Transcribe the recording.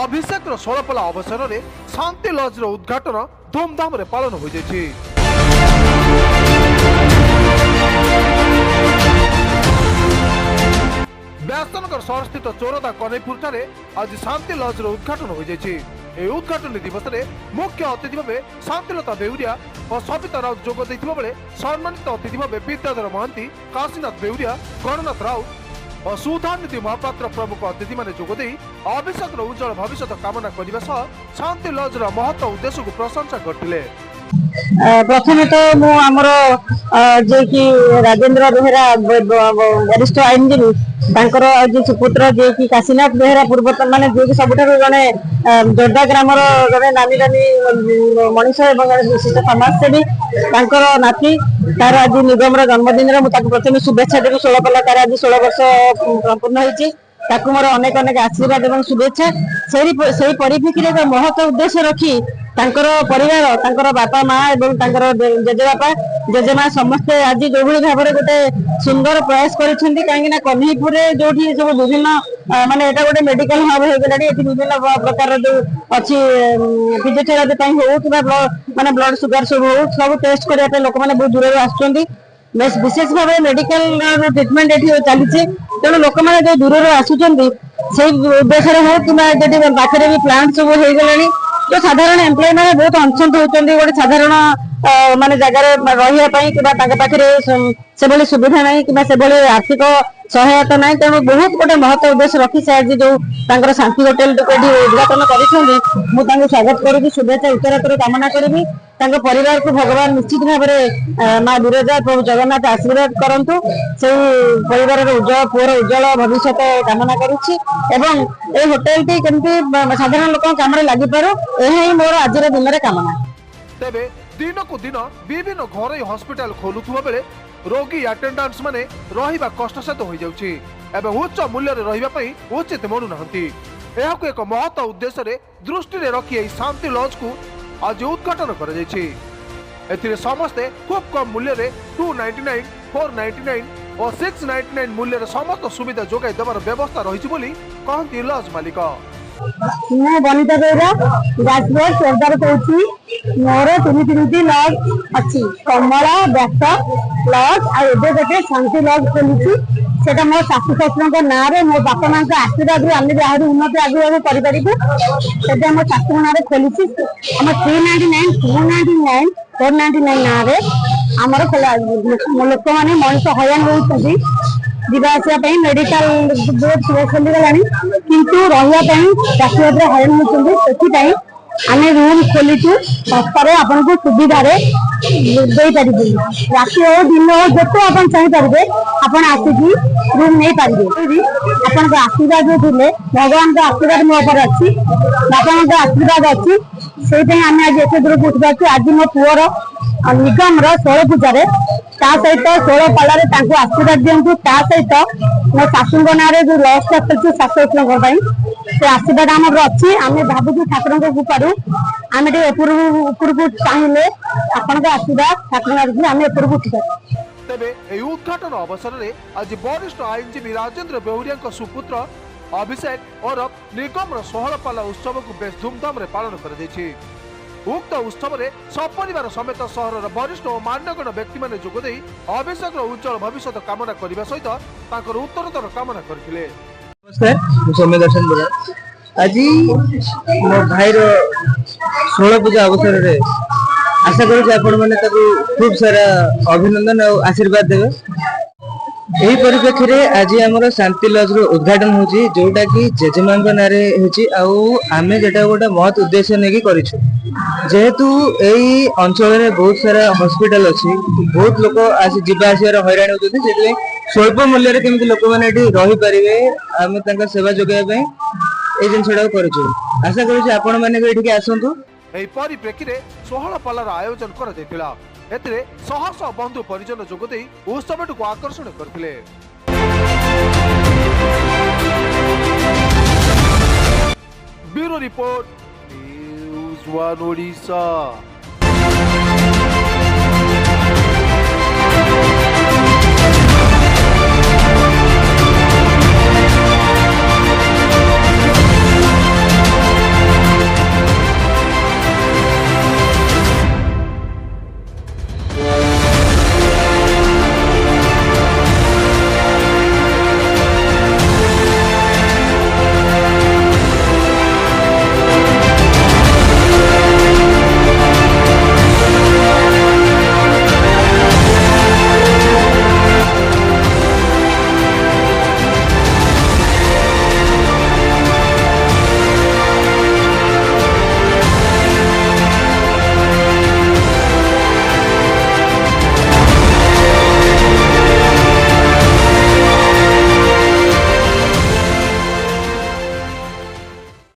अभिषेक षोलपला अवसर में शांति लॉज उद्घाटन धूमधाम रे पालन हो जाइछि। व्यासनगर शहर स्थित चोरदा कनेपुर ठारे आज शांति लॉज उद्घाटन हो जाइछि। ए उद्घाटन दिवस में मुख्य अतिथि भाव शांतिलता बेउरिया और सबिता राउत जोग देथिबा बेले सम्मानित अतिथि भाव विद्याधर महांती, काशीनाथ बेउरिया, गणनाथ राउत और सुधानिधि महापात्र प्रमुख अतिथि माने जोग देई अभिषेक उज्जवल भविष्य कामना करने सह शांति लॉज महत्व उद्देश्य को प्रशंसा करथिले। प्रथमे तो मु आमर जे कि राजेंद्र बेहेरा वरिष्ठ आईनजीवी तांकर जे सुपुत्र जे कि काशीनाथ बेहेरा पूर्वतन माने जे कि सबुठारु जने जोरदा ग्रामर जने नामी दामी मनीष एवं विशिष्ट समाजसेवी तांकर नाती तार आज निगमर जन्मदिन रे मु ताको प्रथमे शुभेच्छा देबी। 16 पल्ला तार आज 16 वर्ष पूर्ण होईची। ताकू मोर अनेक अनेक आशीर्वाद एवं शुभेच्छा। सेही परिप्रेक्षी महत्व उद्देश्य रखी तांकर परिवार तांकर बापा माँ एवं तांकर जेजेबापा जेजेमा समस्ते आज जो भाई भाव में गोटे सुंदर प्रयास करिसेंती। काहेकि ना कन्हैपुर जो सब विभिन्न माने एटा गोटे मेडिकल हब हो गलाडी। एटी विभिन्न प्रकार जो अछि फिजियोथेरापी पई हो कि माने ब्लड सुगर सब टेस्ट करिया पे लोक माने बहुत दूर आछुंती। विशेष भाव मेडिकल ट्रिटमेंट ये चली तेणु लोक मैंने जो दूर आसुच्च से उद्देश्य हो कि पाखे भी प्लांट सब हो गला जो साधारण एम्प्लॉय मैंने बहुत अनसंत होती गोटे साधारण माने जगार रही से भली सुविधा नहीं कि आर्थिक सहायता नहीं। तेणु बहुत गोटे महत्व उद्देश्य रखी से आज जो शांति होटेल उद्घाटन कर स्वागत करुँगी, शुभेच्छा उत्तरोत्तर कामना करी। परिवार को भगवान निश्चित भाव में माँ विरजा प्रभु जगन्नाथ आशीर्वाद करंतु से परिवार उज्जवल पुअर उज्जवल भविष्य कामना करुच्ची एवं ए होटेल टी केमती साधारण लोक काम लगी पारो यही मोर आज दिन में कामना। तेबे दिन को दिन विभिन्न घर हॉस्पिटल खोलुथुबा बेले रोगी अटेंडेंट्स माने रहिबा कष्टसाध्य हो जाउछि एवं उच्च मूल्य रे रहिबा पई उचित मनु नहंती। एहाको एक महत्व उद्देश्य रे दृष्टि रे रखी एई शांति लॉज को आज उद्घाटन कर जाइछि। एथिरे समस्ते खूब कम मूल्य रे 299, 499 और 699 मूल्य रे समस्त सुविधा जोगाई देबार व्यवस्था रहिछि बोली कहंती लॉज मालिक। मैं बनिता बेरा गाजपुर सरदार कहूँ मोर तीन लॉज अच्छी कमला व्यास लॉज आगे गोटे शांति लॉज खोली से मो शाशु शशुर ना मो बापा माँ आशीर्वाद आम भी आहरी उन्नति आगे आगे करें मो शाशुर ना खोली आम 399, 299, 499 ना आमर लोक मैंने मनीष हईराण होती जावासिया मेडिकल बोर्ड खोलीगला किंतु रही हईराण होती आम रूम खोलीचु सस्तार आपन को सुविधा राति हो दिन हो जो आप चाहिए आपड़ आसिकी रूम नहीं पारे। आपन आशीर्वाद जो थे भगवान का आशीर्वाद मो पर अच्छी बापा का आशीर्वाद अच्छी से आम आज एत दूर उठी पार्छ। आज मो पुअर निगम 16 पूजा सहित 16 पालार आशीर्वाद दिंतु सहित मो शाशु ना जो लॉज कर शाशु से आशीर्वाद आम अच्छी आम भावुँ ठाकुर कृपारू आम उपरकू चाहिए आपण आशीर्वाद ठाकुर आम उपरकू उठी पार। तेबे एई उद्घाटन अवसर में आज वरिष्ठ आईनजीवी राजेंद्र बेहुरिया सुपुत्र अभिषेक और निगम 16 पाला उत्सव को बेस धूमधाम रे पालन कर उक्त उत्सव में सपरिवार समेत सहर वरिष्ठ और मान्यगण व्यक्ति माने जोग देई अभिषेक उज्जवल भविष्य कामना करने सहित उत्तरोत्तर कामना करथिले। नमस्कार, सौम्य दर्शन बोला आज मो भाई 16 पूजा अवसर रे आशा करूँ खूब सारा अभिनंदन और आशीर्वाद देवे। यही परिप्रेक्षी रे आज आमर शांति लॉज रो उद्घाटन होची जोटा कि जेजेमा नारे होची आमे जेटा गोटे महत उद्देश्य नेकी करिछु। जेहेतु एई अंचल रे बहुत सारा हॉस्पिटल अछि, बहुत लोक आसी जिबा आसियार हैरान होते से स्वल्प मूल्य रे केमिति लोक माने एठी रही परिवे आमे तांका सेवा जोगाय पय ए जिनसडा करिछु। आशा करूँ आपण माने एठी के आसंतु। एही परिप्रेक्षी रे 16 पालार आयोजन कर दैतिला। एथिरे सहस्र बंधु परिजन जोग देई उत्सव को आकर्षण करथिले। Bureau report news 1 Odisha.